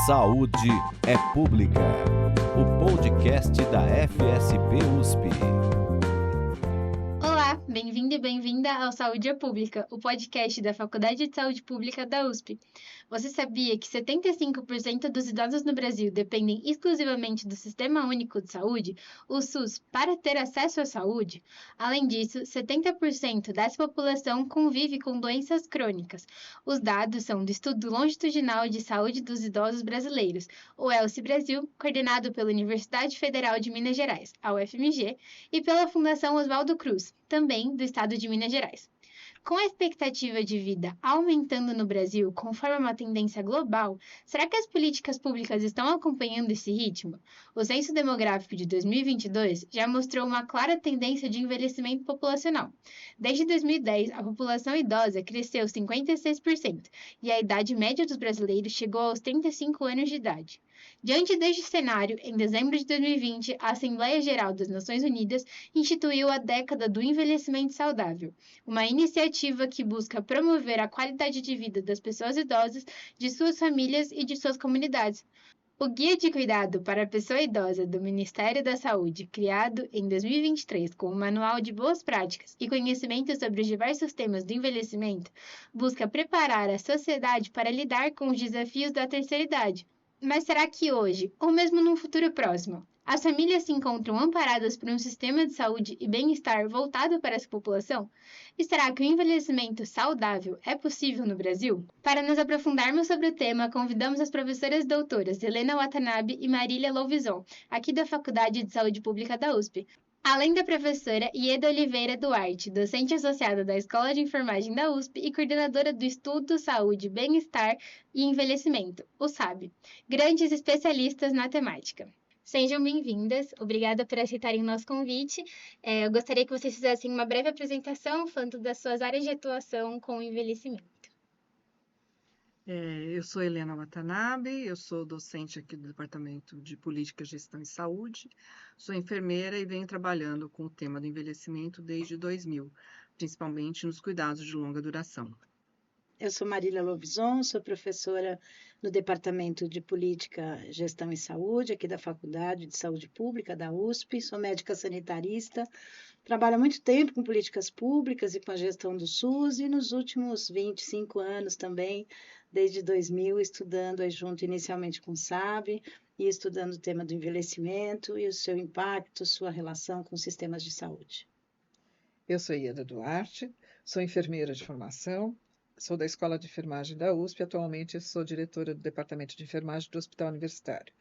Saúde é Pública, o podcast da FSP USP. Olá, bem-vindo e bem-vinda ao Saúde é Pública, o podcast da Faculdade de Saúde Pública da USP. Você sabia que 75% dos idosos no Brasil dependem exclusivamente do Sistema Único de Saúde, o SUS, para ter acesso à saúde? Além disso, 70% dessa população convive com doenças crônicas. Os dados são do Estudo Longitudinal de Saúde dos Idosos Brasileiros, o ELSE Brasil, coordenado pela Universidade Federal de Minas Gerais, a UFMG, e pela Fundação Oswaldo Cruz, também do estado de Minas Gerais. Com a expectativa de vida aumentando no Brasil conforme uma tendência global, será que as políticas públicas estão acompanhando esse ritmo? O Censo Demográfico de 2022 já mostrou uma clara tendência de envelhecimento populacional. Desde 2010, a população idosa cresceu 56% e a idade média dos brasileiros chegou aos 35 anos de idade. Diante deste cenário, em dezembro de 2020, a Assembleia Geral das Nações Unidas instituiu a Década do Envelhecimento Saudável, uma iniciativa que busca promover a qualidade de vida das pessoas idosas, de suas famílias e de suas comunidades. O Guia de Cuidado para a Pessoa Idosa do Ministério da Saúde, criado em 2023 com um manual de boas práticas e conhecimento sobre os diversos temas do envelhecimento, busca preparar a sociedade para lidar com os desafios da terceira idade. Mas será que hoje, ou mesmo num futuro próximo, as famílias se encontram amparadas por um sistema de saúde e bem-estar voltado para essa população? E será que o envelhecimento saudável é possível no Brasil? Para nos aprofundarmos sobre o tema, convidamos as professoras doutoras Helena Watanabe e Marília Louvisan, aqui da Faculdade de Saúde Pública da USP. Além da professora Ieda Oliveira Duarte, docente associada da Escola de Enfermagem da USP e coordenadora do Estudo Saúde, Bem-Estar e Envelhecimento, o SAB, grandes especialistas na temática. Sejam bem-vindas, obrigada por aceitarem o nosso convite. Eu gostaria que vocês fizessem uma breve apresentação falando das suas áreas de atuação com o envelhecimento. Eu sou Helena Watanabe, eu sou docente aqui do Departamento de Política, Gestão e Saúde, sou enfermeira e venho trabalhando com o tema do envelhecimento desde 2000, principalmente nos cuidados de longa duração. Eu sou Marília Louvisan, sou professora no Departamento de Política, Gestão e Saúde, aqui da Faculdade de Saúde Pública da USP, sou médica sanitarista, trabalho há muito tempo com políticas públicas e com a gestão do SUS e nos últimos 25 anos também, desde 2000, estudando junto inicialmente com o SAB e estudando o tema do envelhecimento e o seu impacto, sua relação com sistemas de saúde. Eu sou Ieda Duarte, sou enfermeira de formação, sou da Escola de Enfermagem da USP, atualmente sou diretora do Departamento de Enfermagem do Hospital Universitário.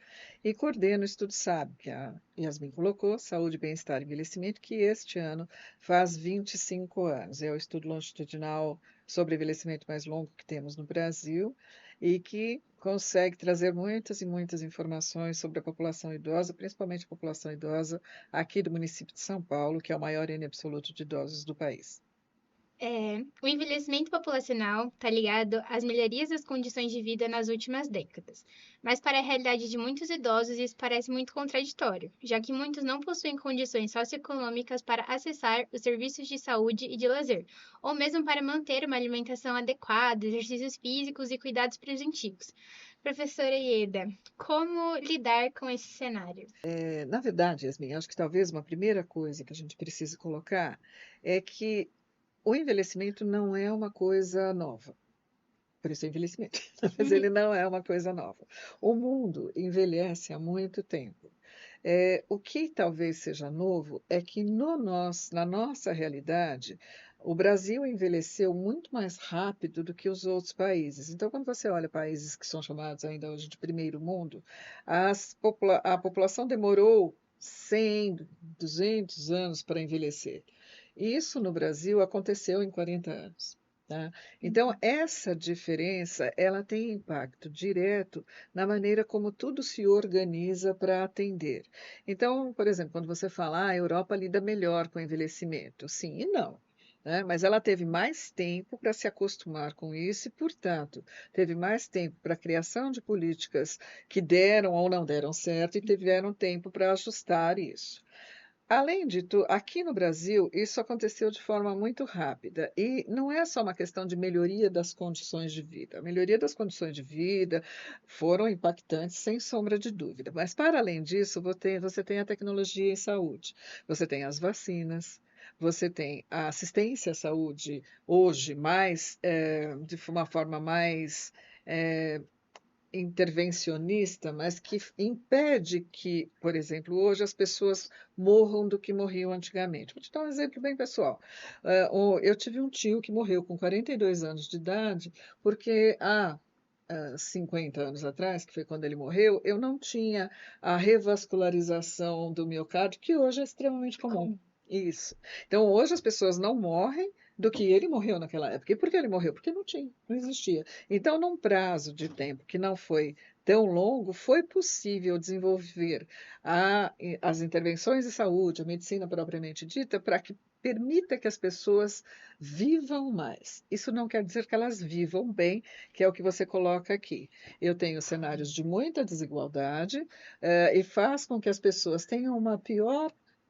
E coordeno o Estudo SAB, que a Yasmin colocou, Saúde, Bem-Estar e Envelhecimento, que este ano faz 25 anos. É o estudo longitudinal sobre envelhecimento mais longo que temos no Brasil e que consegue trazer muitas e muitas informações sobre a população idosa, principalmente a população idosa aqui do município de São Paulo, que é o maior índice absoluto de idosos do país. O envelhecimento populacional está ligado às melhorias das condições de vida nas últimas décadas. Mas para a realidade de muitos idosos, isso parece muito contraditório, já que muitos não possuem condições socioeconômicas para acessar os serviços de saúde e de lazer, ou mesmo para manter uma alimentação adequada, exercícios físicos e cuidados preventivos. Professora Ieda, como lidar com esse cenário? Na verdade, Yasmin, acho que talvez uma primeira coisa que a gente precisa colocar é que o envelhecimento não é uma coisa nova. Por isso é envelhecimento, mas ele não é uma coisa nova. O mundo envelhece há muito tempo. O que talvez seja novo é que na nossa realidade, o Brasil envelheceu muito mais rápido do que os outros países. Então, quando você olha países que são chamados ainda hoje de primeiro mundo, a população demorou 100, 200 anos para envelhecer. Isso no Brasil aconteceu em 40 anos. Tá? Então, essa diferença ela tem impacto direto na maneira como tudo se organiza para atender. Então, por exemplo, quando você fala a Europa lida melhor com o envelhecimento, sim e não. Né? Mas ela teve mais tempo para se acostumar com isso e, portanto, teve mais tempo para a criação de políticas que deram ou não deram certo e tiveram tempo para ajustar isso. Além de tudo, aqui no Brasil, isso aconteceu de forma muito rápida. E não é só uma questão de melhoria das condições de vida. A melhoria das condições de vida foram impactantes, sem sombra de dúvida. Mas, para além disso, você tem a tecnologia em saúde, você tem as vacinas, você tem a assistência à saúde hoje de uma forma mais intervencionista, mas que impede que, por exemplo, hoje as pessoas morram do que morriam antigamente. Vou te dar um exemplo bem pessoal. Eu tive um tio que morreu com 42 anos de idade, porque há 50 anos atrás, que foi quando ele morreu, eu não tinha a revascularização do miocárdio, que hoje é extremamente comum. Isso. Então, hoje as pessoas não morrem do que ele morreu naquela época. E por que ele morreu? Porque não tinha, não existia. Então, num prazo de tempo que não foi tão longo, foi possível desenvolver as intervenções de saúde, a medicina propriamente dita, para que permita que as pessoas vivam mais. Isso não quer dizer que elas vivam bem, que é o que você coloca aqui. Eu tenho cenários de muita desigualdade, e faz com que as pessoas tenham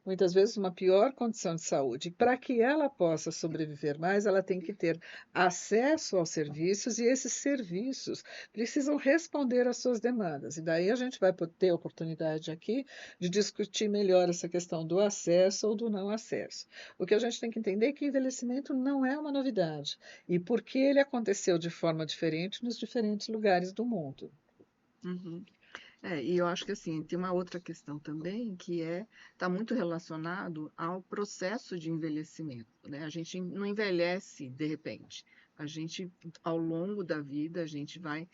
muitas vezes, uma pior condição de saúde. Para que ela possa sobreviver mais, ela tem que ter acesso aos serviços e esses serviços precisam responder às suas demandas. E daí a gente vai ter a oportunidade aqui de discutir melhor essa questão do acesso ou do não acesso. O que a gente tem que entender é que envelhecimento não é uma novidade e por que ele aconteceu de forma diferente nos diferentes lugares do mundo. Uhum. E eu acho que assim, tem uma outra questão também que está muito relacionado ao processo de envelhecimento, né? A gente não envelhece de repente. A gente, ao longo da vida, a gente vai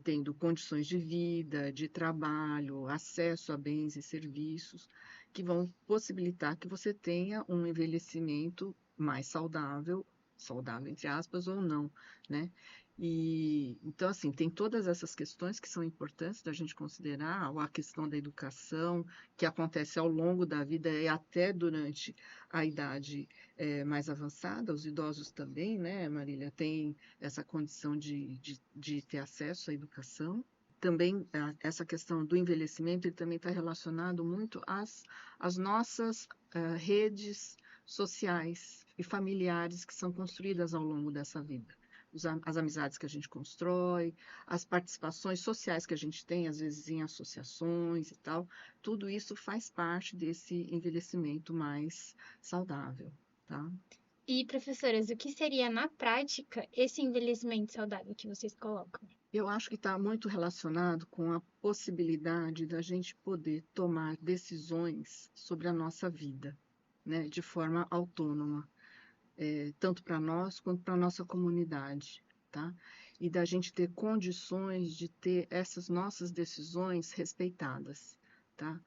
tendo condições de vida, de trabalho, acesso a bens e serviços que vão possibilitar que você tenha um envelhecimento mais saudável, saudável entre aspas ou não, né? E então assim, tem todas essas questões que são importantes da gente considerar, a questão da educação, que acontece ao longo da vida e até durante a idade mais avançada, os idosos também, né, Marília, tem essa condição de ter acesso à educação. Também essa questão do envelhecimento, ele também está relacionado muito às nossas redes sociais e familiares que são construídas ao longo dessa vida. As amizades que a gente constrói, as participações sociais que a gente tem, às vezes em associações e tal, tudo isso faz parte desse envelhecimento mais saudável, tá? E, professoras, o que seria, na prática, esse envelhecimento saudável que vocês colocam? Eu acho que está muito relacionado com a possibilidade da gente poder tomar decisões sobre a nossa vida, né, de forma autônoma, tanto para nós quanto para a nossa comunidade, tá? E da gente ter condições de ter essas nossas decisões respeitadas, tá?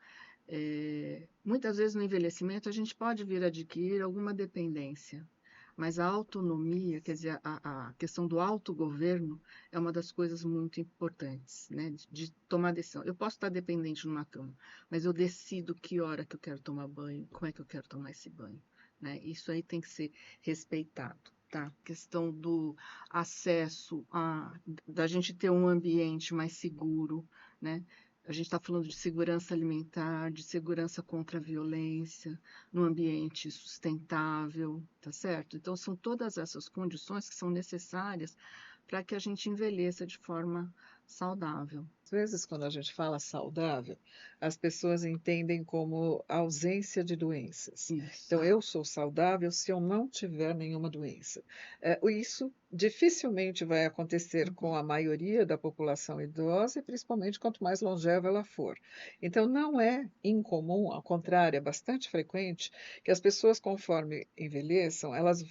Muitas vezes no envelhecimento a gente pode vir a adquirir alguma dependência, mas a autonomia, quer dizer, a questão do autogoverno é uma das coisas muito importantes, né? De tomar decisão. Eu posso estar dependente numa cama, mas eu decido que hora que eu quero tomar banho, como é que eu quero tomar esse banho, né? Isso aí tem que ser respeitado, tá? Questão do acesso, da gente ter um ambiente mais seguro, né? A gente está falando de segurança alimentar, de segurança contra a violência, num ambiente sustentável, tá certo? Então, são todas essas condições que são necessárias para que a gente envelheça de forma saudável. Às vezes, quando a gente fala saudável, as pessoas entendem como ausência de doenças. Isso. Então, eu sou saudável se eu não tiver nenhuma doença. Isso dificilmente vai acontecer com a maioria da população idosa, e principalmente quanto mais longeva ela for. Então, não é incomum, ao contrário, é bastante frequente que as pessoas, conforme envelheçam, elas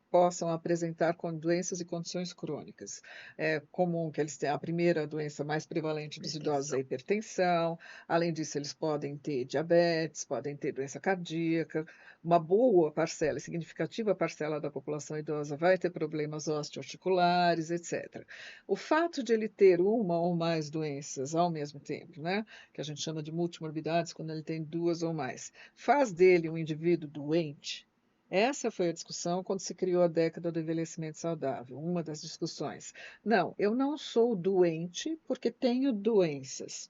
possam apresentar com doenças e condições crônicas. É comum que eles tenham a primeira doença mais prevalente dos idosos é a hipertensão. Além disso, eles podem ter diabetes, podem ter doença cardíaca. Uma boa parcela, significativa parcela da população idosa vai ter problemas osteoarticulares, etc. O fato de ele ter uma ou mais doenças ao mesmo tempo, né, que a gente chama de multimorbidades, quando ele tem duas ou mais, faz dele um indivíduo doente. Essa foi a discussão quando se criou a década do envelhecimento saudável, uma das discussões. Não, eu não sou doente porque tenho doenças.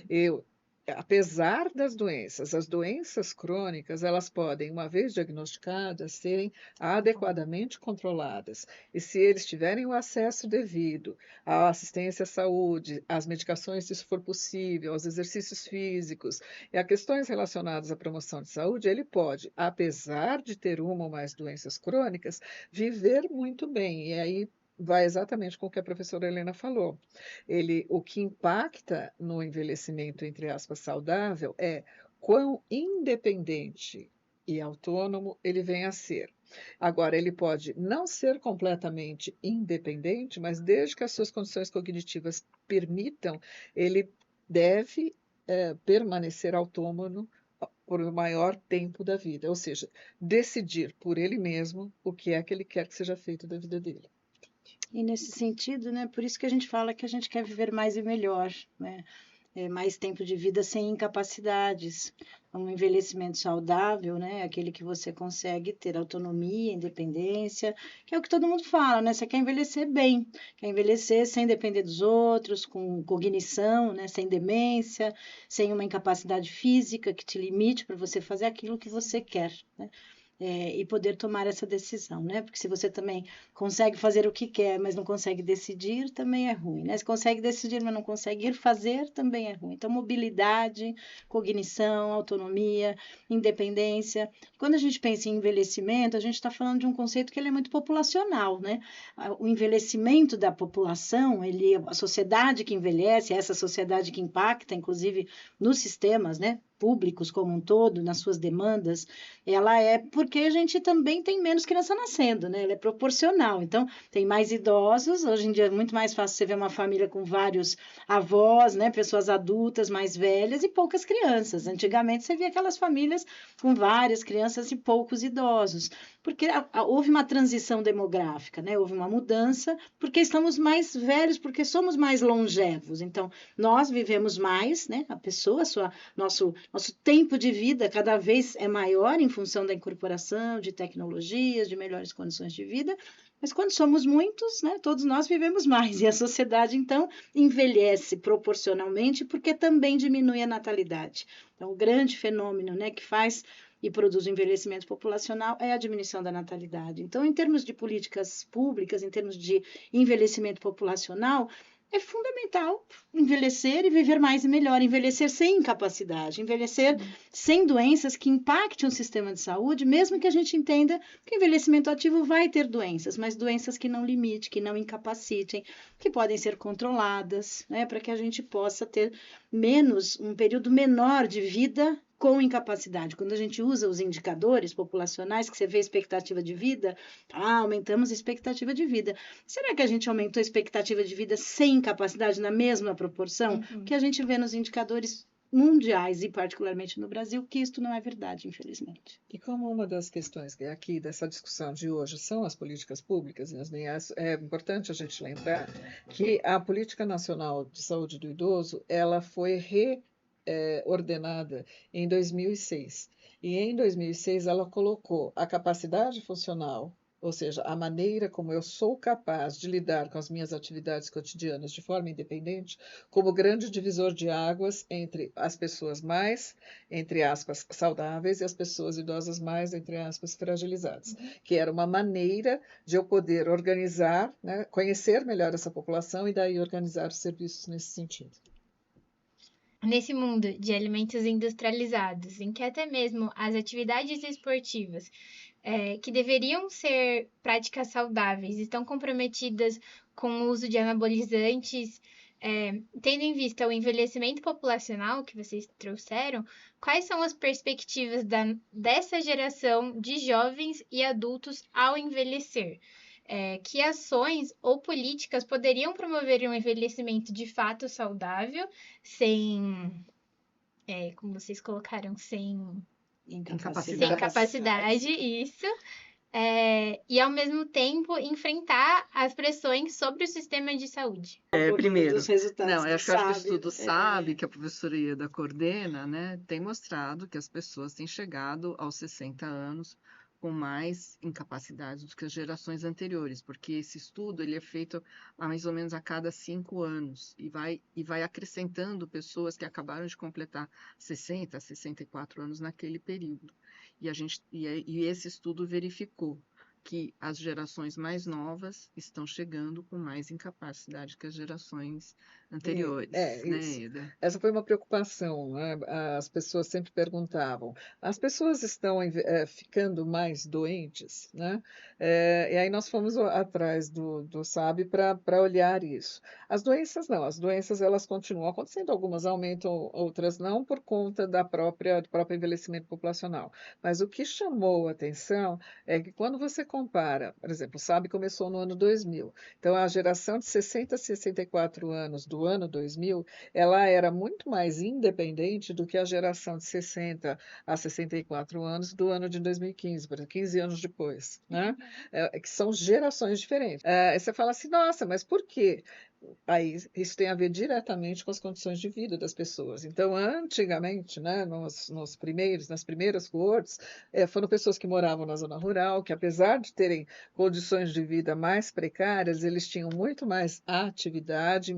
Eu apesar das doenças, as doenças crônicas, elas podem, uma vez diagnosticadas, serem adequadamente controladas. E se eles tiverem o acesso devido à assistência à saúde, às medicações, se isso for possível, aos exercícios físicos e a questões relacionadas à promoção de saúde, ele pode, apesar de ter uma ou mais doenças crônicas, viver muito bem. E aí vai exatamente com o que a professora Helena falou. O que impacta no envelhecimento, entre aspas, saudável, é quão independente e autônomo ele vem a ser. Agora, ele pode não ser completamente independente, mas desde que as suas condições cognitivas permitam, ele deve permanecer autônomo por o maior tempo da vida, ou seja, decidir por ele mesmo o que é que ele quer que seja feito da vida dele. E nesse sentido, né, por isso que a gente fala que a gente quer viver mais e melhor, né? Mais tempo de vida sem incapacidades. Um envelhecimento saudável, né? Aquele que você consegue ter autonomia, independência, que é o que todo mundo fala, né? Você quer envelhecer bem, quer envelhecer sem depender dos outros, com cognição, né? Sem demência, sem uma incapacidade física que te limite para você fazer aquilo que você quer, né? E poder tomar essa decisão, né? Porque se você também consegue fazer o que quer, mas não consegue decidir, também é ruim, né? Se consegue decidir, mas não consegue ir fazer, também é ruim. Então, mobilidade, cognição, autonomia, independência. Quando a gente pensa em envelhecimento, a gente está falando de um conceito que ele é muito populacional, né? O envelhecimento da população, a sociedade que envelhece, essa sociedade que impacta, inclusive, nos sistemas, né? Públicos como um todo, nas suas demandas, ela é porque a gente também tem menos criança nascendo, né? Ela é proporcional. Então, tem mais idosos. Hoje em dia é muito mais fácil você ver uma família com vários avós, né? Pessoas adultas, mais velhas e poucas crianças. Antigamente você via aquelas famílias com várias crianças e poucos idosos. Porque houve uma transição demográfica, né? Houve uma mudança, porque estamos mais velhos, porque somos mais longevos. Então, nós vivemos mais, né? A pessoa, nosso tempo de vida cada vez é maior em função da incorporação de tecnologias, de melhores condições de vida, mas quando somos muitos, né, todos nós vivemos mais, e a sociedade, então, envelhece proporcionalmente, porque também diminui a natalidade. Então, o grande fenômeno, né, que faz e produz o envelhecimento populacional é a diminuição da natalidade. Então, em termos de políticas públicas, em termos de envelhecimento populacional, é fundamental envelhecer e viver mais e melhor, envelhecer sem incapacidade, envelhecer sem doenças que impactem o sistema de saúde, mesmo que a gente entenda que o envelhecimento ativo vai ter doenças, mas doenças que não limitem, que não incapacitem, que podem ser controladas, né, para que a gente possa ter um período menor de vida com incapacidade. Quando a gente usa os indicadores populacionais, que você vê a expectativa de vida, aumentamos a expectativa de vida. Será que a gente aumentou a expectativa de vida sem incapacidade na mesma proporção que a gente vê nos indicadores mundiais e particularmente no Brasil, que isto não é verdade, infelizmente. E como uma das questões aqui dessa discussão de hoje são as políticas públicas, é importante a gente lembrar que a Política Nacional de Saúde do Idoso, ela foi ordenada em 2006. E em 2006 ela colocou a capacidade funcional, ou seja, a maneira como eu sou capaz de lidar com as minhas atividades cotidianas de forma independente, como grande divisor de águas entre as pessoas mais, entre aspas, saudáveis e as pessoas idosas mais, entre aspas, fragilizadas. Que era uma maneira de eu poder organizar, né, conhecer melhor essa população e daí organizar os serviços nesse sentido. Nesse mundo de alimentos industrializados, em que até mesmo as atividades esportivas, que deveriam ser práticas saudáveis, estão comprometidas com o uso de anabolizantes, tendo em vista o envelhecimento populacional que vocês trouxeram, quais são as perspectivas dessa geração de jovens e adultos ao envelhecer? Que ações ou políticas poderiam promover um envelhecimento de fato saudável, sem, como vocês colocaram, sem incapacidade, isso, e ao mesmo tempo enfrentar as pressões sobre o sistema de saúde. Primeiro, dos resultados eu acho que o estudo SABE, SABE, que a professora Ieda coordena, né, tem mostrado que as pessoas têm chegado aos 60 anos com mais incapacidades do que as gerações anteriores, porque esse estudo ele é feito mais ou menos a cada 5 anos e vai acrescentando pessoas que acabaram de completar 60, 64 anos naquele período. E esse estudo verificou que as gerações mais novas estão chegando com mais incapacidade que as gerações anteriores, né, Isso. Eda? Essa foi uma preocupação, né? As pessoas sempre perguntavam. As pessoas estão ficando mais doentes, né? E aí nós fomos atrás do SAB para olhar isso. As doenças não, as doenças elas continuam acontecendo, algumas aumentam, outras não, por conta do próprio envelhecimento populacional. Mas o que chamou a atenção é que quando você compara, por exemplo, o SAB começou no ano 2000, então a geração de 60 a 64 anos do ano 2000, ela era muito mais independente do que a geração de 60 a 64 anos do ano de 2015, por exemplo, 15 anos depois, né? Que são gerações diferentes. Aí você fala assim, nossa, mas por quê? Aí isso tem a ver diretamente com as condições de vida das pessoas. Então, antigamente, né, nas primeiras coortes, foram pessoas que moravam na zona rural, que apesar de terem condições de vida mais precárias, eles tinham muito mais atividade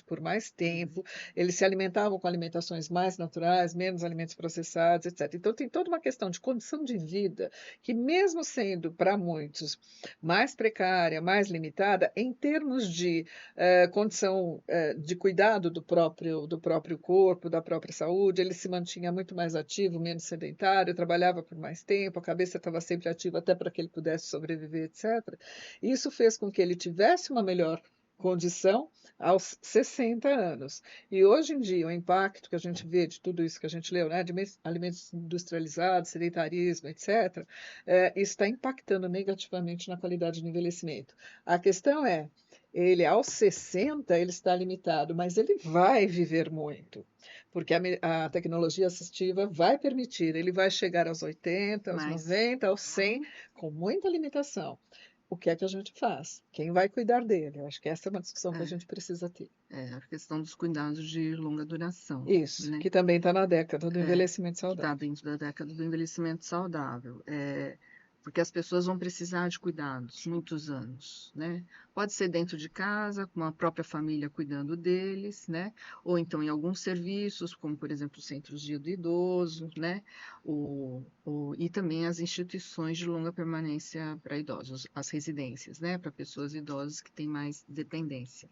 por mais tempo, eles se alimentavam com alimentações mais naturais, menos alimentos processados, etc. Então, tem toda uma questão de condição de vida que, mesmo sendo para muitos mais precária, mais limitada, em termos de condição de cuidado do próprio corpo, da própria saúde, ele se mantinha muito mais ativo, menos sedentário, trabalhava por mais tempo, a cabeça estava sempre ativa até para que ele pudesse sobreviver, etc. Isso fez com que ele tivesse uma melhor condição aos 60 anos. E hoje em dia, o impacto que a gente vê de tudo isso que a gente leu, né, de alimentos industrializados, sedentarismo, etc., está impactando negativamente na qualidade do envelhecimento. A questão é, ele aos 60 ele está limitado, mas ele vai viver muito, porque a tecnologia assistiva vai permitir, ele vai chegar aos 80, aos 90, aos 100, com muita limitação. O que é que a gente faz? Quem vai cuidar dele? Eu acho que essa é uma discussão que a gente precisa ter. A questão dos cuidados de longa duração. Isso, né? que também está na década do envelhecimento saudável. Está dentro da década do envelhecimento saudável. Porque as pessoas vão precisar de cuidados muitos anos, né? Pode ser dentro de casa, com a própria família cuidando deles, né? Ou então em alguns serviços, como por exemplo os centros de idoso, né? E também as instituições de longa permanência para idosos, as residências, né? Para pessoas idosas que têm mais dependência.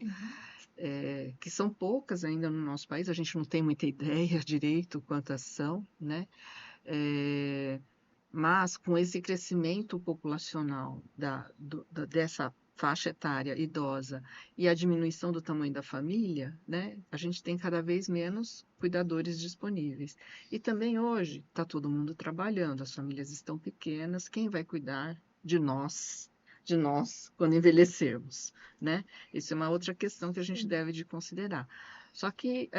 Que são poucas ainda no nosso país, a gente não tem muita ideia direito quantas são, né? Mas com esse crescimento populacional dessa faixa etária idosa e a diminuição do tamanho da família, né, a gente tem cada vez menos cuidadores disponíveis. E também hoje está todo mundo trabalhando, as famílias estão pequenas, quem vai cuidar de nós quando envelhecermos, né? Isso é uma outra questão que a gente deve de considerar. Só que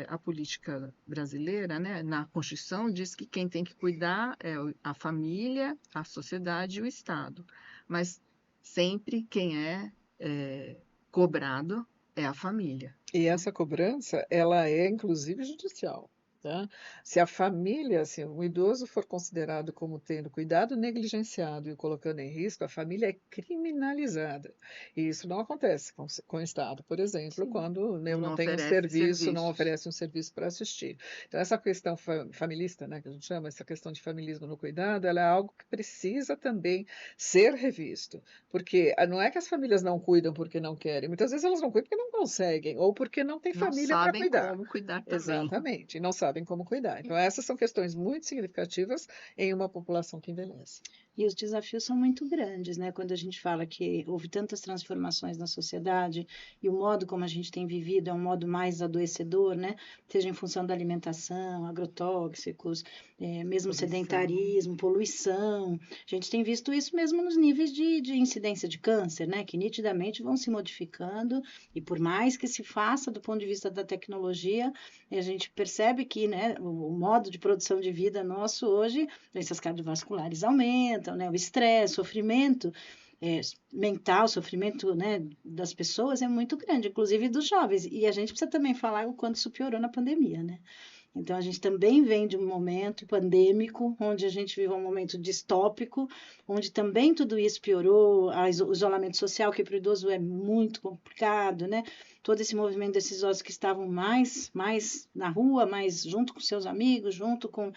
a política brasileira, né, na Constituição, diz que quem tem que cuidar é a família, a sociedade e o Estado. Mas sempre quem é cobrado é a família. E essa cobrança, ela é inclusive judicial. Tá? Se a família, se o idoso for considerado como tendo cuidado negligenciado e o colocando em risco, a família é criminalizada. E isso não acontece com o Estado, por exemplo, quando não tem um serviço, não oferece um serviço para assistir. Então, essa questão familista, né, que a gente chama, essa questão de familismo no cuidado, ela é algo que precisa também ser revisto. Porque não é que as famílias não cuidam porque não querem, muitas vezes elas não cuidam porque não conseguem, ou porque não tem família para cuidar. Não sabem como cuidar também. Exatamente, não sabem como cuidar. Então, essas são questões muito significativas em uma população que envelhece. E os desafios são muito grandes, né? Quando a gente fala que houve tantas transformações na sociedade e o modo como a gente tem vivido é um modo mais adoecedor, né? Seja em função da alimentação, agrotóxicos, mesmo sedentarismo, poluição. A gente tem visto isso mesmo nos níveis de incidência de câncer, né? Que nitidamente vão se modificando e por mais que se faça do ponto de vista da tecnologia, a gente percebe que, né, o modo de produção de vida nosso hoje, doenças cardiovasculares aumentam, né, o estresse, sofrimento mental, sofrimento, né, das pessoas é muito grande, inclusive dos jovens. E a gente precisa também falar o quanto isso piorou na pandemia, né? Então, a gente também vem de um momento pandêmico, onde a gente vive um momento distópico, onde também tudo isso piorou, o isolamento social, que para o idoso é muito complicado, né? Todo esse movimento desses idosos que estavam mais na rua, mais junto com seus amigos, junto com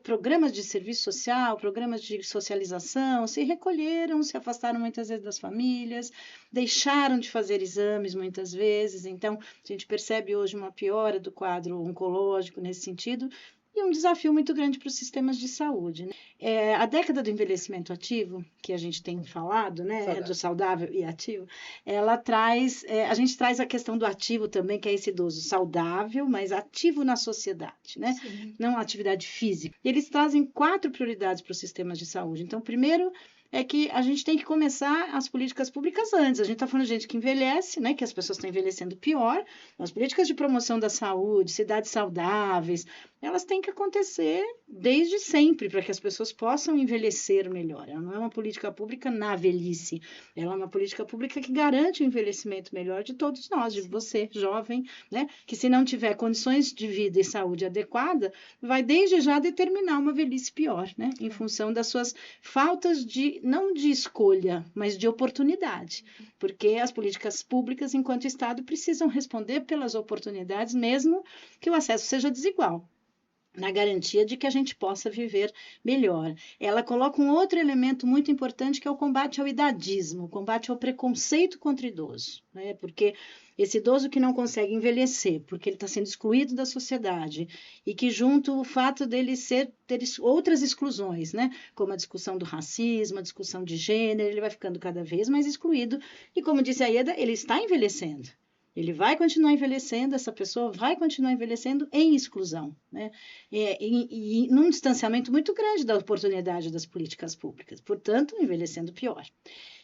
programas de serviço social, programas de socialização, se recolheram, se afastaram muitas vezes das famílias, deixaram de fazer exames muitas vezes. Então, a gente percebe hoje uma piora do quadro oncológico nesse sentido, e um desafio muito grande para os sistemas de saúde, né? A década do envelhecimento ativo, que a gente tem falado, né, do saudável e ativo, ela traz, a gente traz a questão do ativo também, que é esse idoso saudável, mas ativo na sociedade, né? Sim. Não atividade física. Eles trazem 4 prioridades para os sistemas de saúde. Então, primeiro é que a gente tem que começar as políticas públicas antes. A gente está falando de gente que envelhece, né, que as pessoas estão envelhecendo pior. As políticas de promoção da saúde, cidades saudáveis, elas têm que acontecer desde sempre para que as pessoas possam envelhecer melhor. Ela não é uma política pública na velhice, ela é uma política pública que garante o envelhecimento melhor de todos nós, de você, jovem, né, que se não tiver condições de vida e saúde adequada, vai desde já determinar uma velhice pior, né, em função das suas faltas não de escolha, mas de oportunidade, porque as políticas públicas, enquanto Estado, precisam responder pelas oportunidades, mesmo que o acesso seja desigual, na garantia de que a gente possa viver melhor. Ela coloca um outro elemento muito importante, que é o combate ao idadismo, o combate ao preconceito contra o idoso, né? Porque esse idoso que não consegue envelhecer, porque ele está sendo excluído da sociedade, e que junto o fato dele ter outras exclusões, né? Como a discussão do racismo, a discussão de gênero, ele vai ficando cada vez mais excluído, e como disse a Ieda, ele está envelhecendo. Ele vai continuar envelhecendo, essa pessoa vai continuar envelhecendo em exclusão, né? E num distanciamento muito grande da oportunidade das políticas públicas, portanto, envelhecendo pior.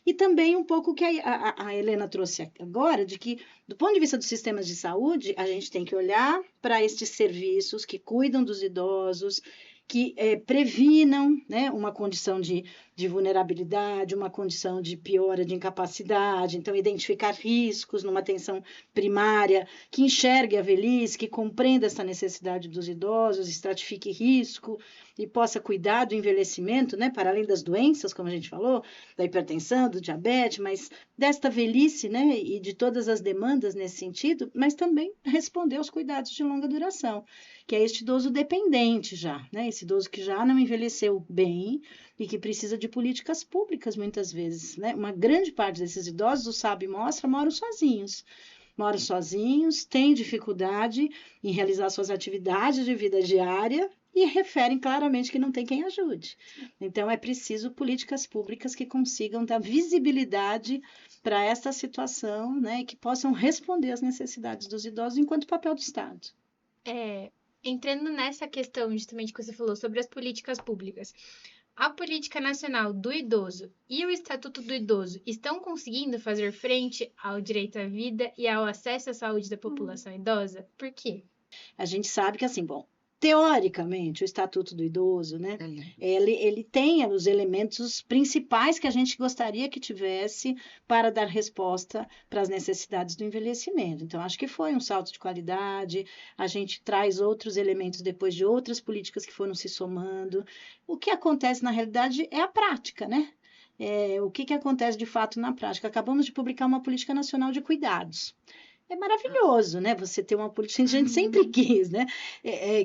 E também um pouco que a Helena trouxe agora, de que, do ponto de vista dos sistemas de saúde, a gente tem que olhar para estes serviços que cuidam dos idosos, que previnam, né, uma condição de vulnerabilidade, uma condição de piora de incapacidade, então identificar riscos numa atenção primária, que enxergue a velhice, que compreenda essa necessidade dos idosos, estratifique risco e possa cuidar do envelhecimento, né, para além das doenças, como a gente falou, da hipertensão, do diabetes, mas desta velhice, né, e de todas as demandas nesse sentido, mas também responder aos cuidados de longa duração, que é este idoso dependente já, né, esse idoso que já não envelheceu bem e que precisa de políticas públicas muitas vezes, né? Uma grande parte desses idosos, o SAB mostra, moram sozinhos, têm dificuldade em realizar suas atividades de vida diária e referem claramente que não tem quem ajude. Então, é preciso políticas públicas que consigam dar visibilidade para esta situação, né, e que possam responder às necessidades dos idosos enquanto papel do Estado. Entrando nessa questão justamente que você falou sobre as políticas públicas, a Política Nacional do Idoso e o Estatuto do Idoso estão conseguindo fazer frente ao direito à vida e ao acesso à saúde da população idosa? Por quê? A gente sabe que, assim, teoricamente, o Estatuto do Idoso, né, ele tem os elementos principais que a gente gostaria que tivesse para dar resposta para as necessidades do envelhecimento. Então, acho que foi um salto de qualidade, a gente traz outros elementos depois de outras políticas que foram se somando. O que acontece, na realidade, é a prática, né? O que acontece de fato na prática? Acabamos de publicar uma Política Nacional de Cuidados. É maravilhoso, né? Você ter uma política, a gente sempre quis, né?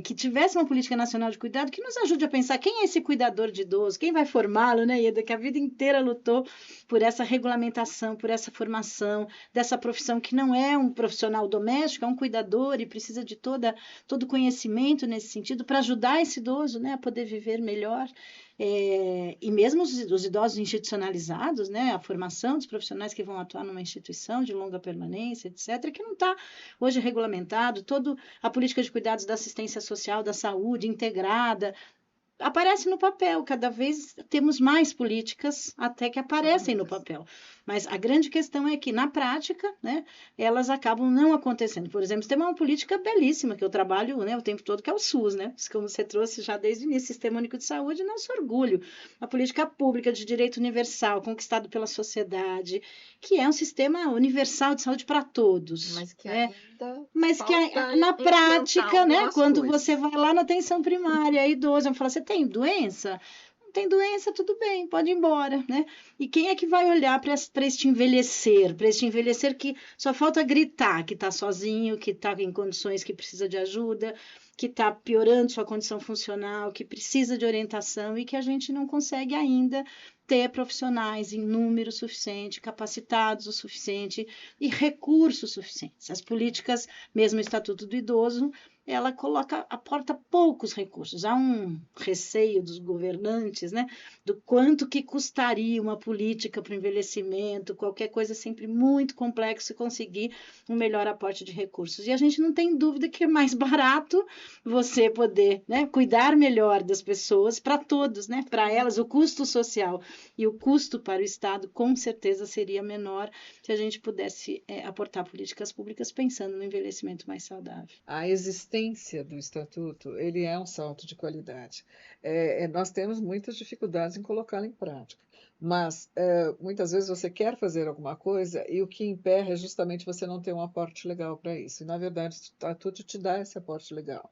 Que tivesse uma política nacional de cuidado que nos ajude a pensar quem é esse cuidador de idoso, quem vai formá-lo, né? E que a vida inteira lutou por essa regulamentação, por essa formação dessa profissão que não é um profissional doméstico, é um cuidador e precisa de todo conhecimento nesse sentido para ajudar esse idoso, né, a poder viver melhor. E mesmo os idosos institucionalizados, né, a formação dos profissionais que vão atuar numa instituição de longa permanência, etc., que não está hoje regulamentado, toda a política de cuidados da assistência social, da saúde integrada, aparece no papel, cada vez temos mais políticas até que aparecem no papel. Mas a grande questão é que, na prática, né, elas acabam não acontecendo. Por exemplo, tem uma política belíssima que eu trabalho, né, o tempo todo, que é o SUS, né? Como você trouxe já desde o início, Sistema Único de Saúde, nosso orgulho. A política pública de direito universal, conquistado pela sociedade, que é um sistema universal de saúde para todos. Mas que né? ainda Mas que falta na implantar prática, né, algumas quando coisas. você vai lá na atenção primária, idoso, vão falar, você tem doença? Não tem doença, tudo bem, pode ir embora, né? E quem é que vai olhar para este envelhecer que só falta gritar que está sozinho, que está em condições que precisa de ajuda, que está piorando sua condição funcional, que precisa de orientação e que a gente não consegue ainda ter profissionais em número suficiente, capacitados o suficiente e recursos suficientes. As políticas, mesmo o Estatuto do Idoso, ela aporta poucos recursos. Há um receio dos governantes, né, do quanto que custaria uma política para o envelhecimento, qualquer coisa sempre muito complexo conseguir um melhor aporte de recursos. E a gente não tem dúvida que é mais barato você poder, né, cuidar melhor das pessoas para todos, né, para elas, o custo social e o custo para o Estado com certeza seria menor se a gente pudesse aportar políticas públicas pensando no envelhecimento mais saudável. A existência do Estatuto, ele é um salto de qualidade. Nós temos muitas dificuldades em colocá-lo em prática, mas muitas vezes você quer fazer alguma coisa e o que emperra é justamente você não ter um aporte legal para isso. E, na verdade, o Estatuto te dá esse aporte legal.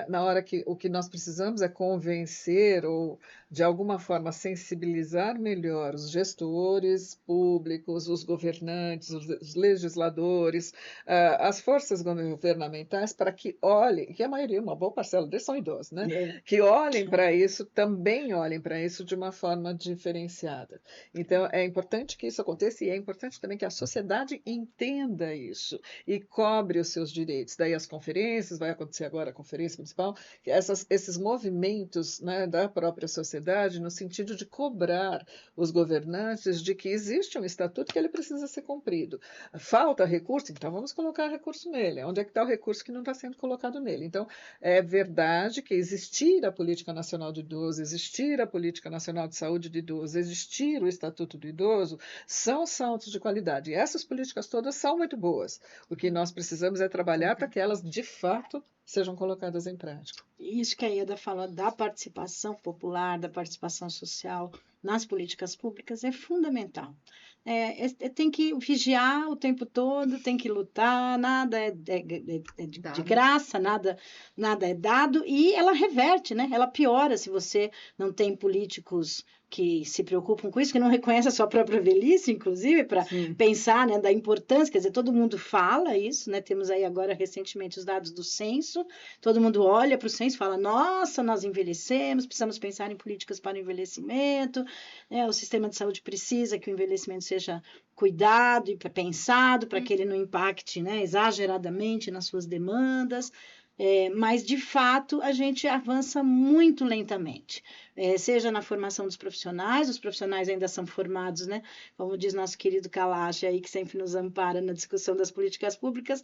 Na hora que o que nós precisamos é convencer ou, de alguma forma, sensibilizar melhor os gestores públicos, os governantes, os legisladores, as forças governamentais para que olhem, que a maioria, uma boa parcela deles são idosos, né? Que olhem para isso, também olhem para isso de uma forma diferenciada. Então, é importante que isso aconteça e é importante também que a sociedade entenda isso e cobre os seus direitos. Daí as conferências, vai acontecer agora a conferência municipal, esses movimentos, né, da própria sociedade no sentido de cobrar os governantes de que existe um estatuto que ele precisa ser cumprido. Falta recurso? Então vamos colocar recurso nele. Onde é que está o recurso que não está sendo colocado nele? Então, é verdade que existir a Política Nacional do Idoso, existir a Política Nacional de Saúde do Idoso, existir o Estatuto do Idoso, são saltos de qualidade. E essas políticas todas são muito boas. O que nós precisamos é trabalhar para que elas, de fato, sejam colocadas em prática. Isso que a Ieda falou da participação popular, da participação social nas políticas públicas é fundamental. Tem que vigiar o tempo todo, tem que lutar, nada é de graça, nada é dado, e ela reverte, né? Ela piora se você não tem políticos que se preocupam com isso, que não reconhecem a sua própria velhice, inclusive, para pensar, né, da importância, quer dizer, todo mundo fala isso, né? Temos aí agora recentemente os dados do censo, todo mundo olha para o censo e fala, nossa, nós envelhecemos, precisamos pensar em políticas para o envelhecimento, né? O sistema de saúde precisa que o envelhecimento seja cuidado e pensado para que ele não impacte, né, exageradamente nas suas demandas, mas, de fato, a gente avança muito lentamente. Seja na formação dos profissionais, os profissionais ainda são formados, né? Como diz nosso querido Kalash aí, que sempre nos ampara na discussão das políticas públicas,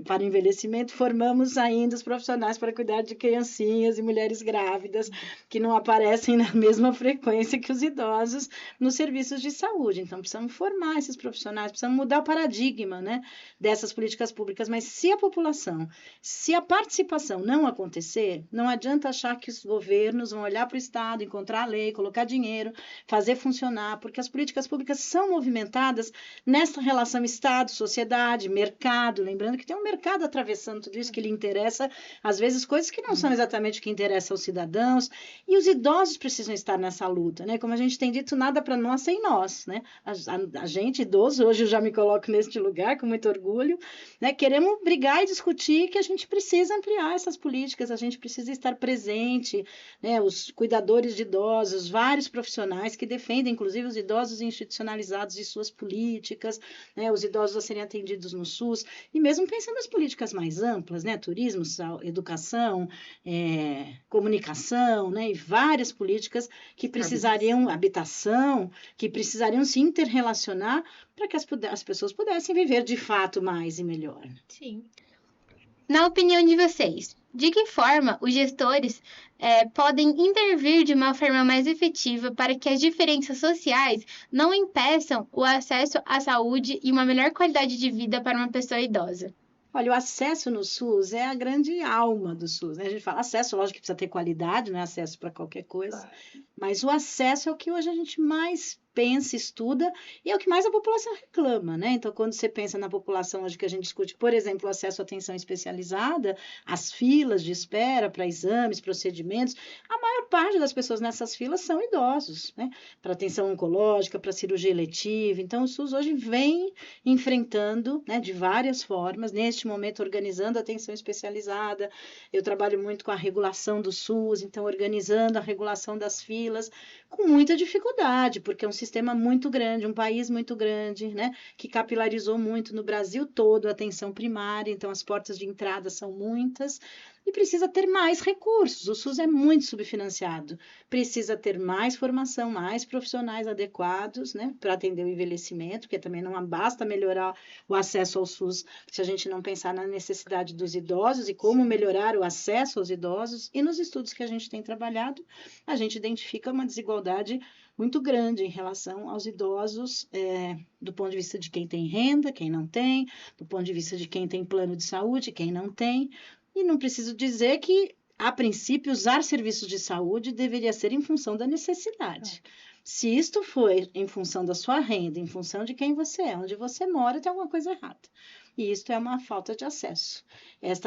para o envelhecimento, formamos ainda os profissionais para cuidar de criancinhas e mulheres grávidas, que não aparecem na mesma frequência que os idosos nos serviços de saúde. Então, precisamos formar esses profissionais, precisamos mudar o paradigma, né, dessas políticas públicas, mas se a população, se a participação não acontecer, não adianta achar que os governos vão olhar para o Estado, encontrar a lei, colocar dinheiro, fazer funcionar, porque as políticas públicas são movimentadas nessa relação Estado, sociedade, mercado, lembrando que tem um mercado atravessando tudo isso que lhe interessa, às vezes coisas que não são exatamente o que interessa aos cidadãos, e os idosos precisam estar nessa luta, né? Como a gente tem dito, nada para nós sem nós, né? A gente, idoso, hoje eu já me coloco neste lugar com muito orgulho, né? Queremos brigar e discutir que a gente precisa ampliar essas políticas, a gente precisa estar presente, né? Os cuidadores de idosos, vários profissionais que defendem, inclusive, os idosos institucionalizados e suas políticas, né? Os idosos a serem atendidos no SUS, e mesmo pensando nas políticas mais amplas, né? Turismo, educação, comunicação, né? E várias políticas que precisariam, habitação, que precisariam se interrelacionar para que as pessoas pudessem viver de fato mais e melhor. Sim. Na opinião de vocês, de que forma os gestores podem intervir de uma forma mais efetiva para que as diferenças sociais não impeçam o acesso à saúde e uma melhor qualidade de vida para uma pessoa idosa? Olha, o acesso no SUS é a grande alma do SUS, né? A gente fala acesso, lógico que precisa ter qualidade, não é acesso para qualquer coisa, mas o acesso é o que hoje a gente mais pensa, estuda, e é o que mais a população reclama, né? Então, quando você pensa na população hoje que a gente discute, por exemplo, o acesso à atenção especializada, as filas de espera para exames, procedimentos, a maior parte das pessoas nessas filas são idosos, né? Para atenção oncológica, para cirurgia eletiva. Então, o SUS hoje vem enfrentando, né, de várias formas, neste momento organizando a atenção especializada. Eu trabalho muito com a regulação do SUS, então organizando a regulação das filas, com muita dificuldade, porque é um sistema muito grande, um país muito grande, né, que capilarizou muito no Brasil todo a atenção primária, então as portas de entrada são muitas, e precisa ter mais recursos. O SUS é muito subfinanciado, precisa ter mais formação, mais profissionais adequados, né, para atender o envelhecimento, porque também não basta melhorar o acesso ao SUS se a gente não pensar na necessidade dos idosos e como melhorar o acesso aos idosos. E nos estudos que a gente tem trabalhado, a gente identifica uma desigualdade muito grande em relação aos idosos, do ponto de vista de quem tem renda, quem não tem, do ponto de vista de quem tem plano de saúde, quem não tem. E não preciso dizer que, a princípio, usar serviços de saúde deveria ser em função da necessidade. Se isto for em função da sua renda, em função de quem você é, onde você mora, tem alguma coisa errada. E isto é uma falta de acesso.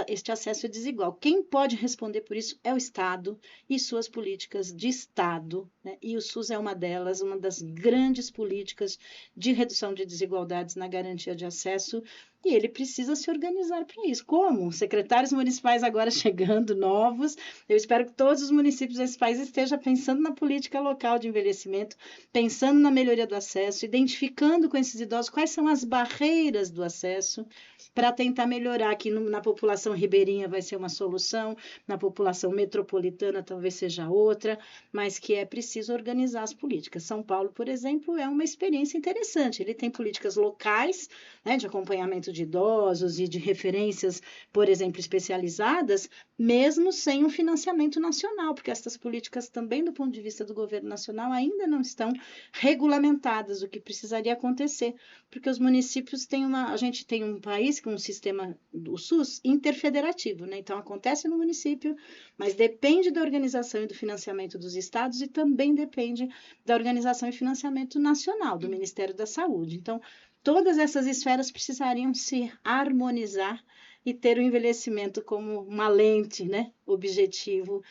Este acesso é desigual. Quem pode responder por isso é o Estado e suas políticas de Estado, né? E o SUS é uma delas, uma das grandes políticas de redução de desigualdades na garantia de acesso, e ele precisa se organizar para isso. Como? Secretários municipais agora chegando, novos. Eu espero que todos os municípios desse país estejam pensando na política local de envelhecimento, pensando na melhoria do acesso, identificando com esses idosos quais são as barreiras do acesso, para tentar melhorar. Aqui na população ribeirinha vai ser uma solução, na população metropolitana talvez seja outra, mas que é preciso organizar as políticas. São Paulo, por exemplo, é uma experiência interessante. Ele tem políticas locais, né, de acompanhamento de idosos e de referências, por exemplo, especializadas, mesmo sem um financiamento nacional, porque essas políticas também, do ponto de vista do governo nacional, ainda não estão regulamentadas, o que precisaria acontecer, porque os municípios têm a gente tem um país com um sistema do SUS interfederativo, né? Então acontece no município, mas depende da organização e do financiamento dos estados e também depende da organização e financiamento nacional, do Ministério da Saúde. Então, todas essas esferas precisariam se harmonizar e ter o envelhecimento como uma lente, né, objetivo.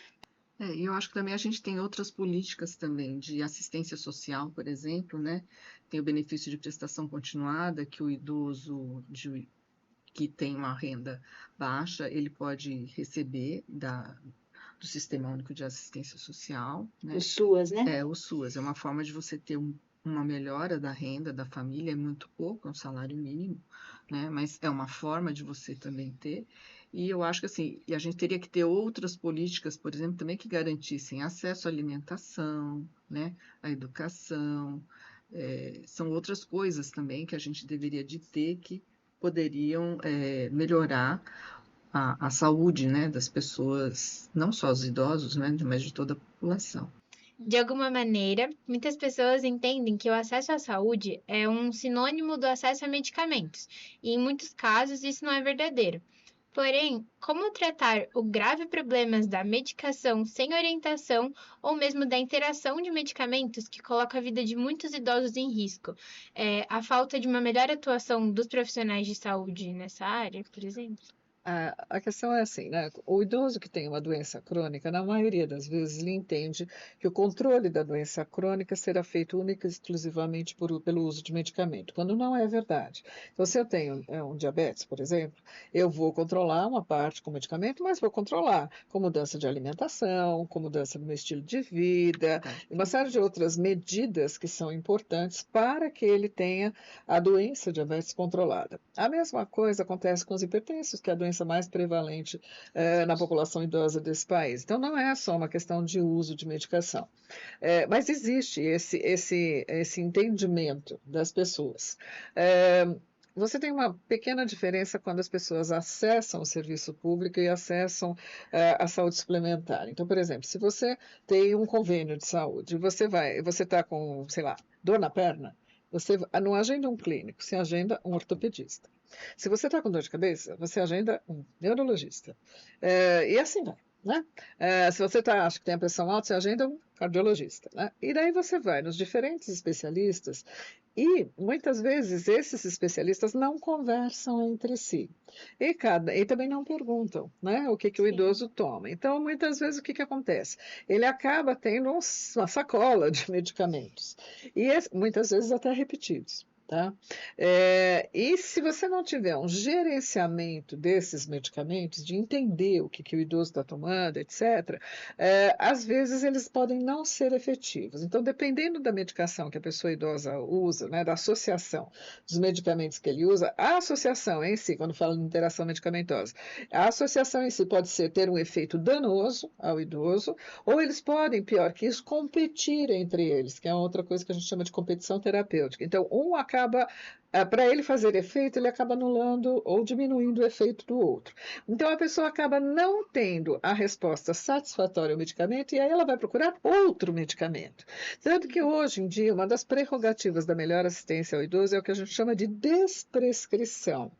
E eu acho que também a gente tem outras políticas também, de assistência social, por exemplo, né? Tem o benefício de prestação continuada, que o idoso que tem uma renda baixa, ele pode receber do Sistema Único de Assistência Social, né? O SUAS, né? O SUAS é uma forma de você ter uma melhora da renda da família, é muito pouco, é um salário mínimo, né? Mas é uma forma de você também ter. E eu acho que assim, a gente teria que ter outras políticas, por exemplo, também que garantissem acesso à alimentação, né? À educação, são outras coisas também que a gente deveria de ter que poderiam melhorar a saúde, né, das pessoas, não só os idosos, né, mas de toda a população. De alguma maneira, muitas pessoas entendem que o acesso à saúde é um sinônimo do acesso a medicamentos, e em muitos casos isso não é verdadeiro. Porém, como tratar o grave problema da medicação sem orientação ou mesmo da interação de medicamentos que coloca a vida de muitos idosos em risco? A falta de uma melhor atuação dos profissionais de saúde nessa área, por exemplo? A questão é assim, né? O idoso que tem uma doença crônica, na maioria das vezes, ele entende que o controle da doença crônica será feito única e exclusivamente pelo uso de medicamento, quando não é verdade. Então, se eu tenho um diabetes, por exemplo, eu vou controlar uma parte com medicamento, mas vou controlar com mudança de alimentação, com mudança do meu estilo de vida, e uma série de outras medidas que são importantes para que ele tenha a doença diabetes controlada. A mesma coisa acontece com os hipertensos, que é a doença mais prevalente na população idosa desse país. Então, não é só uma questão de uso de medicação. Mas existe esse entendimento das pessoas. você tem uma pequena diferença quando as pessoas acessam o serviço público e acessam a saúde suplementar. Então, por exemplo, se você tem um convênio de saúde, você está com, sei lá, dor na perna, você não agenda um clínico, você agenda um ortopedista. Se você está com dor de cabeça, você agenda um neurologista. E assim vai. Né? Se você acha que tem a pressão alta, você agenda um cardiologista. Né? E daí você vai nos diferentes especialistas e muitas vezes esses especialistas não conversam entre si e também não perguntam, né, o que o idoso toma. Então, muitas vezes o que acontece? Ele acaba tendo uma sacola de medicamentos e muitas vezes até repetidos. Tá? E se você não tiver um gerenciamento desses medicamentos, de entender o que o idoso está tomando, etc., às vezes eles podem não ser efetivos. Então, dependendo da medicação que a pessoa idosa usa, né, da associação dos medicamentos que ele usa, a associação em si, quando fala de interação medicamentosa, a associação em si pode ter um efeito danoso ao idoso, ou eles podem, pior que isso, competir entre eles, que é outra coisa que a gente chama de competição terapêutica. Então, para ele fazer efeito, ele acaba anulando ou diminuindo o efeito do outro. Então, a pessoa acaba não tendo a resposta satisfatória ao medicamento e aí ela vai procurar outro medicamento. Tanto que hoje em dia, uma das prerrogativas da melhor assistência ao idoso é o que a gente chama de desprescrição.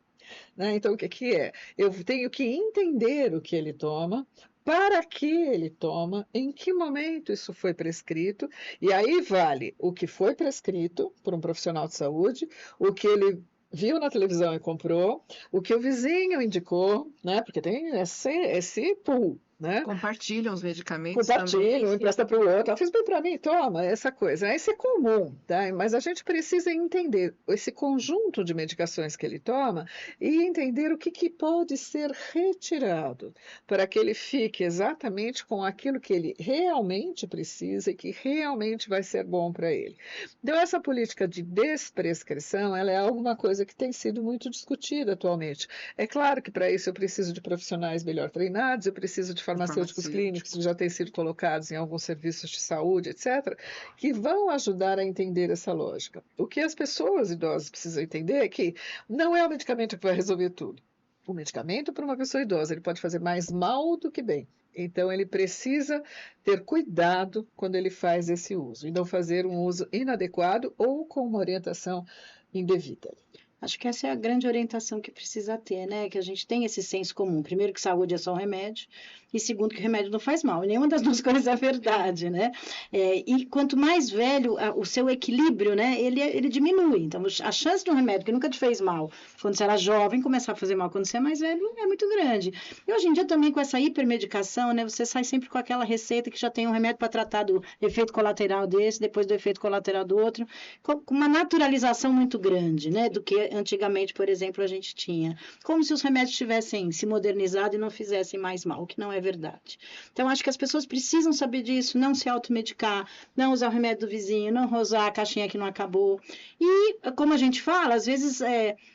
Né? Então, o que é? Eu tenho que entender o que ele toma, para que ele toma, em que momento isso foi prescrito, e aí vale o que foi prescrito por um profissional de saúde, o que ele viu na televisão e comprou, o que o vizinho indicou, né? Porque tem esse pool. Né? Compartilham os medicamentos um empresta para o outro, fez bem para mim, toma, essa coisa. Isso é comum, tá? Mas a gente precisa entender esse conjunto de medicações que ele toma e entender o que pode ser retirado para que ele fique exatamente com aquilo que ele realmente precisa e que realmente vai ser bom para ele. Então, essa política de desprescrição, ela é alguma coisa que tem sido muito discutida atualmente. É claro que para isso eu preciso de profissionais melhor treinados, eu preciso de farmacêuticos clínicos que já têm sido colocados em alguns serviços de saúde, etc., que vão ajudar a entender essa lógica. O que as pessoas idosas precisam entender é que não é o medicamento que vai resolver tudo. O medicamento para uma pessoa idosa, ele pode fazer mais mal do que bem. Então, ele precisa ter cuidado quando ele faz esse uso, e não fazer um uso inadequado ou com uma orientação indevida. Acho que essa é a grande orientação que precisa ter, né? Que a gente tem esse senso comum. Primeiro, que saúde é só um remédio. E segundo, que o remédio não faz mal. E nenhuma das duas coisas é verdade, né? E quanto mais velho, o seu equilíbrio, né? Ele diminui. Então, a chance de um remédio que nunca te fez mal, quando você era jovem, começar a fazer mal quando você é mais velho, é muito grande. E hoje em dia também, com essa hipermedicação, né? Você sai sempre com aquela receita que já tem um remédio para tratar do efeito colateral desse, depois do efeito colateral do outro, com uma naturalização muito grande, né? Do que antigamente, por exemplo, a gente tinha. Como se os remédios tivessem se modernizado e não fizessem mais mal, o que não é verdade. Então, acho que as pessoas precisam saber disso, não se automedicar, não usar o remédio do vizinho, não usar a caixinha que não acabou. E, como a gente fala, às vezes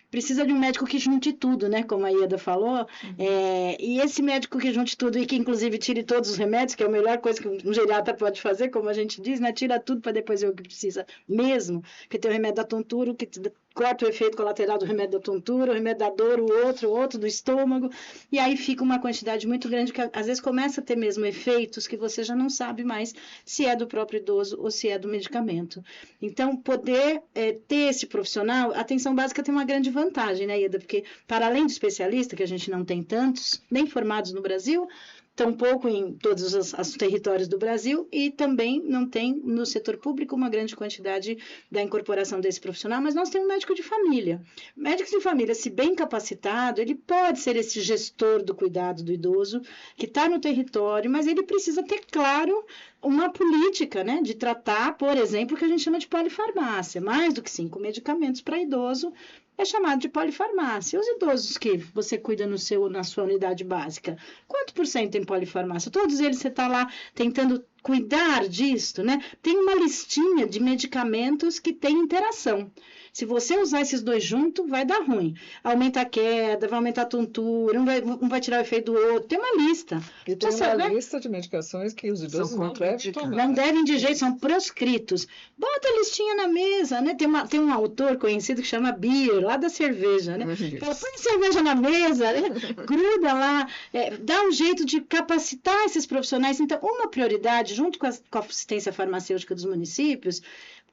precisa de um médico que junte tudo, né? Como a Ieda falou. E esse médico que junte tudo e que, inclusive, tire todos os remédios, que é a melhor coisa que um geriatra pode fazer, como a gente diz, né? Tira tudo para depois ver o que precisa mesmo. Porque tem o remédio da tontura, o que corta o efeito colateral do remédio da tontura, o remédio da dor, o outro do estômago. E aí fica uma quantidade muito grande que, às vezes, começa a ter mesmo efeitos que você já não sabe mais se é do próprio idoso ou se é do medicamento. Então, poder ter esse profissional, a atenção básica tem uma grande vantagem, né, Ieda? Porque, para além do especialista, que a gente não tem tantos, nem formados no Brasil, tampouco em todos os territórios do Brasil, e também não tem no setor público uma grande quantidade da incorporação desse profissional, mas nós temos um médico de família. Médico de família, se bem capacitado, ele pode ser esse gestor do cuidado do idoso, que está no território, mas ele precisa ter, claro, uma política, né, de tratar, por exemplo, o que a gente chama de polifarmácia, mais do que 5 medicamentos para idoso, é chamado de polifarmácia. Os idosos que você cuida na sua unidade básica, quanto por cento tem polifarmácia? Todos eles você está lá tentando cuidar disto, né? Tem uma listinha de medicamentos que tem interação. Se você usar esses dois juntos, vai dar ruim. Aumenta a queda, vai aumentar a tontura, um vai tirar o efeito do outro. Tem uma lista. E tem uma lista de medicações que os idosos não devem tomar. Não devem de jeito, são proscritos. Bota a listinha na mesa, né? Tem um autor conhecido que chama Beer, lá da cerveja, né? Fala, põe a cerveja na mesa, né? Gruda lá, dá um jeito de capacitar esses profissionais. Então, uma prioridade, junto com a assistência farmacêutica dos municípios,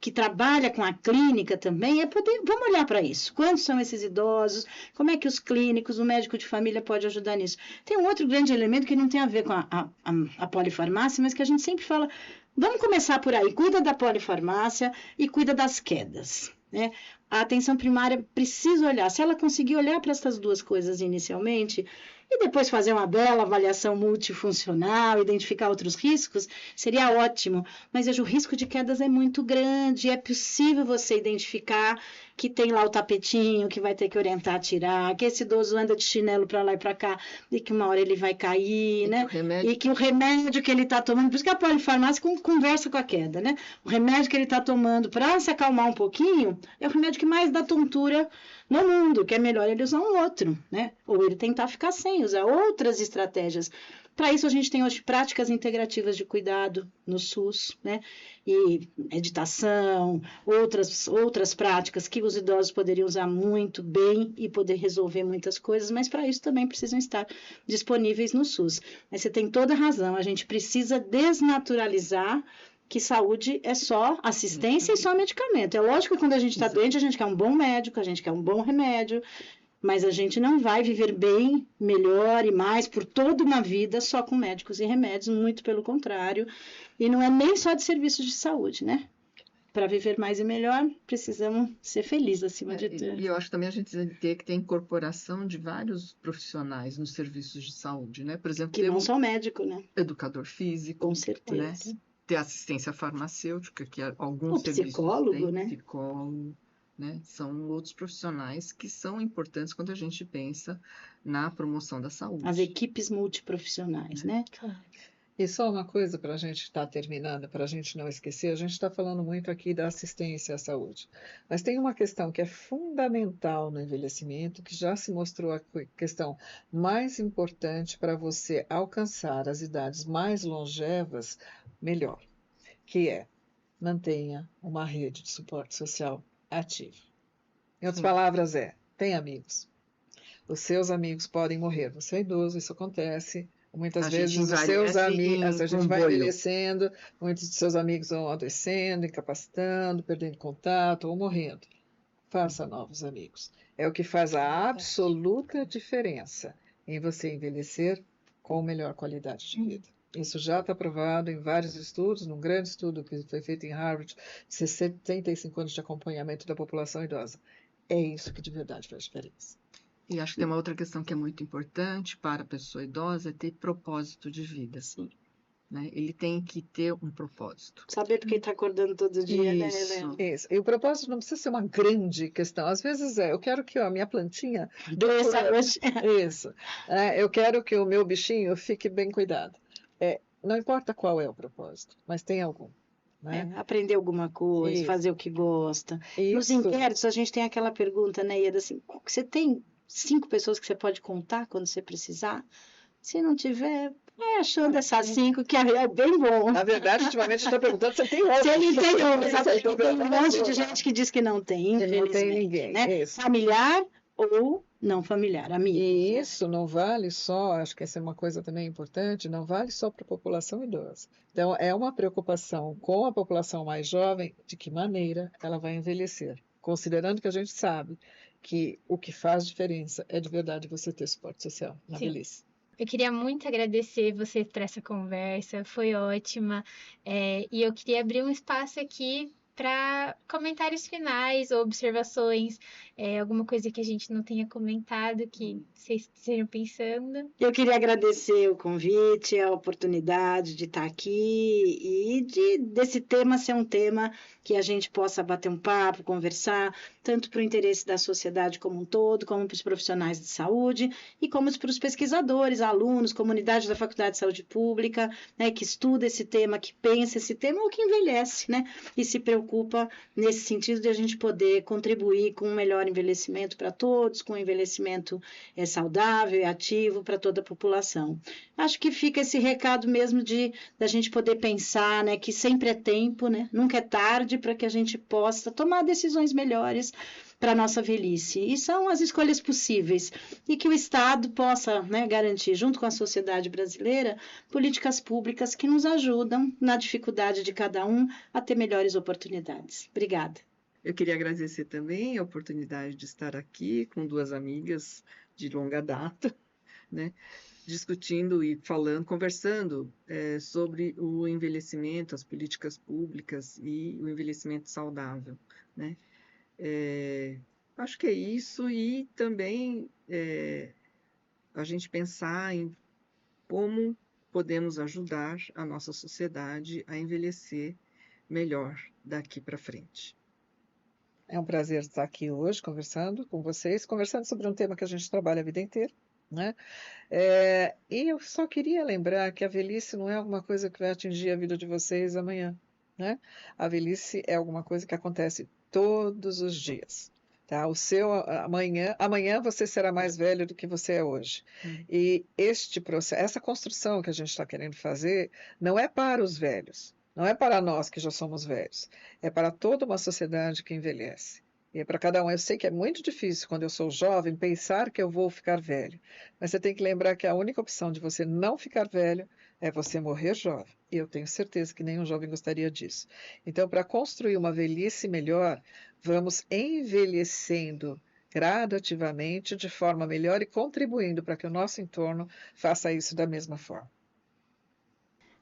que trabalha com a clínica também, vamos olhar para isso. Quantos são esses idosos? Como é que os clínicos, o médico de família pode ajudar nisso? Tem um outro grande elemento que não tem a ver com a polifarmácia, mas que a gente sempre fala, vamos começar por aí, cuida da polifarmácia e cuida das quedas, né? A atenção primária precisa olhar, se ela conseguir olhar para essas duas coisas inicialmente, e depois fazer uma bela avaliação multifuncional, identificar outros riscos, seria ótimo. Mas o risco de quedas é muito grande, é possível você identificar que tem lá o tapetinho, que vai ter que orientar a tirar, que esse idoso anda de chinelo para lá e para cá, e que uma hora ele vai cair, né? E que o remédio que ele está tomando, por isso que a polifarmácia conversa com a queda, né? O remédio que ele está tomando para se acalmar um pouquinho é o remédio que mais dá tontura no mundo, que é melhor ele usar um outro, né? Ou ele tentar ficar sem, usar outras estratégias. Para isso, a gente tem hoje práticas integrativas de cuidado no SUS, né? E meditação, outras práticas que os idosos poderiam usar muito bem e poder resolver muitas coisas, mas para isso também precisam estar disponíveis no SUS. Mas você tem toda a razão, a gente precisa desnaturalizar que saúde é só assistência e só medicamento. É lógico que quando a gente está doente, a gente quer um bom médico, a gente quer um bom remédio, mas a gente não vai viver bem, melhor e mais por toda uma vida só com médicos e remédios, muito pelo contrário. E não é nem só de serviços de saúde, né? Para viver mais e melhor, precisamos ser felizes acima de tudo. E eu acho que também a gente tem que ter incorporação de vários profissionais nos serviços de saúde, né? Por exemplo, que não são médicos, né? Educador físico. Com certeza. Né? Ter assistência farmacêutica, que alguns serviços psicólogo, têm, né? psicólogo, né? São outros profissionais que são importantes quando a gente pensa na promoção da saúde. As equipes multiprofissionais, né? Claro. E só uma coisa para a gente estar terminando, para a gente não esquecer, a gente está falando muito aqui da assistência à saúde, mas tem uma questão que é fundamental no envelhecimento, que já se mostrou a questão mais importante para você alcançar as idades mais longevas, melhor, que é mantenha uma rede de suporte social ativa. Em outras palavras, tenha amigos. Os seus amigos podem morrer. Você é idoso, isso acontece. Muitas vezes os seus amigos, a gente vai envelhecendo, muitos de seus amigos vão adoecendo, incapacitando, perdendo contato ou morrendo. Faça novos amigos. É o que faz a absoluta diferença em você envelhecer com melhor qualidade de vida. Isso já está provado em vários estudos, num grande estudo que foi feito em Harvard, 75 anos de acompanhamento da população idosa. É isso que de verdade faz diferença. E acho que tem uma outra questão que é muito importante para a pessoa idosa, é ter propósito de vida. Sim. Né? Ele tem que ter um propósito. Saber porque está acordando todo dia, né, Helena? Isso. E o propósito não precisa ser uma grande questão. Às vezes eu quero que a minha plantinha... Isso. Eu quero que o meu bichinho fique bem cuidado. Não importa qual é o propósito, mas tem algum. Né? Aprender alguma coisa, Isso. fazer o que gosta. Isso. Nos inquéritos, a gente tem aquela pergunta, né, Ieda, assim, você tem 5 pessoas que você pode contar quando você precisar? Se não tiver, achando essas 5 que é bem bom. Na verdade, ultimamente, está perguntando se tem outro. Se ele tem outro. Tem um monte de gente que diz que não tem, infelizmente. Não tem ninguém. Né? Isso. Familiar ou não familiar, amigo. E isso não vale só, acho que essa é uma coisa também importante, não vale só para a população idosa. Então, é uma preocupação com a população mais jovem, de que maneira ela vai envelhecer. Considerando que a gente sabe que o que faz diferença é de verdade você ter suporte social na velhice. Eu queria muito agradecer você por essa conversa, foi ótima. E eu queria abrir um espaço aqui para comentários finais ou observações, alguma coisa que a gente não tenha comentado, que vocês estejam pensando. Eu queria agradecer o convite, a oportunidade de estar aqui e desse tema ser um tema que a gente possa bater um papo, conversar. tanto para o interesse da sociedade como um todo, como para os profissionais de saúde e como para os pesquisadores, alunos, comunidade da Faculdade de Saúde Pública, né, que estuda esse tema, que pensa esse tema ou que envelhece, né, e se preocupa nesse sentido de a gente poder contribuir com um melhor envelhecimento para todos, com um envelhecimento saudável e ativo para toda a população. Acho que fica esse recado mesmo da gente poder pensar, né, que sempre é tempo, né, nunca é tarde para que a gente possa tomar decisões melhores para a nossa velhice. E são as escolhas possíveis. E que o Estado possa, né, garantir, junto com a sociedade brasileira, políticas públicas que nos ajudam na dificuldade de cada um a ter melhores oportunidades. Obrigada. Eu queria agradecer também a oportunidade de estar aqui com duas amigas de longa data, né, discutindo e conversando sobre o envelhecimento, as políticas públicas e o envelhecimento saudável, né? Acho que é isso, e também a gente pensar em como podemos ajudar a nossa sociedade a envelhecer melhor daqui para frente. É um prazer estar aqui hoje conversando com vocês, conversando sobre um tema que a gente trabalha a vida inteira, né? E eu só queria lembrar que a velhice não é alguma coisa que vai atingir a vida de vocês amanhã, né? A velhice é alguma coisa que acontece todos os dias, tá? Amanhã você será mais velho do que você é hoje. E este processo, essa construção que a gente está querendo fazer, não é para os velhos, não é para nós que já somos velhos, é para toda uma sociedade que envelhece. E é para cada um. Eu sei que é muito difícil, quando eu sou jovem, pensar que eu vou ficar velho. Mas você tem que lembrar que a única opção de você não ficar velho é você morrer jovem. E eu tenho certeza que nenhum jovem gostaria disso. Então, para construir uma velhice melhor, vamos envelhecendo gradativamente, de forma melhor, e contribuindo para que o nosso entorno faça isso da mesma forma.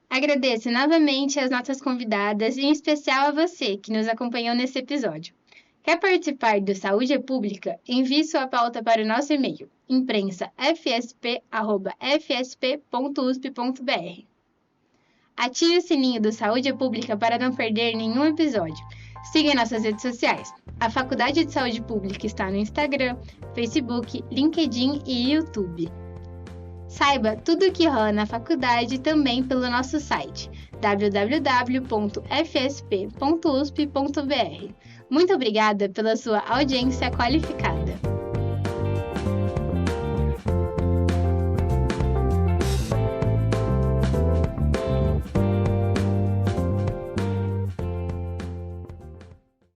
Agradeço novamente às nossas convidadas, e em especial a você que nos acompanhou nesse episódio. Quer participar do Saúde é Pública? Envie sua pauta para o nosso e-mail, imprensa.fsp.usp.br. Ative o sininho do Saúde é Pública para não perder nenhum episódio. Siga nossas redes sociais. A Faculdade de Saúde Pública está no Instagram, Facebook, LinkedIn e YouTube. Saiba tudo o que rola na faculdade também pelo nosso site www.fsp.usp.br. Muito obrigada pela sua audiência qualificada.